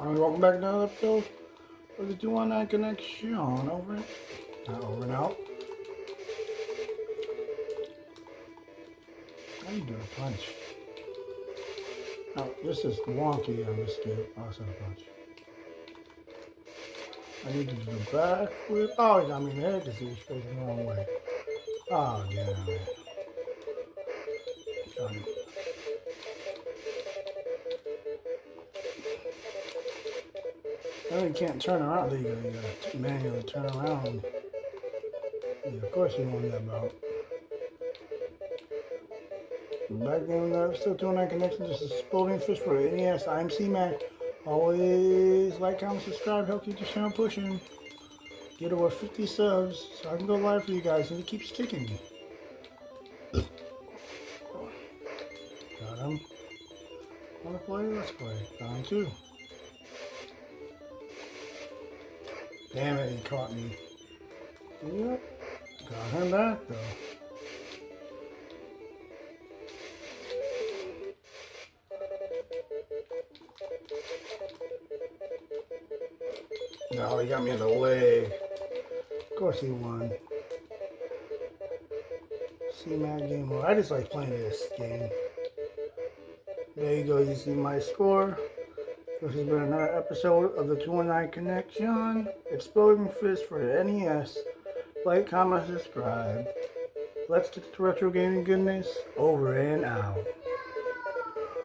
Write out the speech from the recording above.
Welcome back to another episode of the 219 Connection. Over and out. How you do a punch? Oh, this is wonky on this game. Oh, it's not a punch. I need to do the back flip. Oh, he got me in the head because he was facing the wrong way. Oh, yeah, man. No, you can't turn around. You gotta manually turn around. Yeah, of course you want that belt. Back in the episode 209 Connection, this is Exploding Fish for the NES. I'm C-Mac. Always like, comment, subscribe, help keep the channel pushing. Get over 50 subs so I can go live for you guys and it keeps kicking me. Got him. Wanna play? Let's play. Round 2. Damn it, he caught me. Yep. Got him back though. No, he got me in the leg. Of course he won. C-Mac game over. I just like playing this game. There you go, you see my score. This has been another episode of the 219 Connection. Exploding Fist for the NES. Like, comment, subscribe. Let's get to retro gaming goodness. Over and out.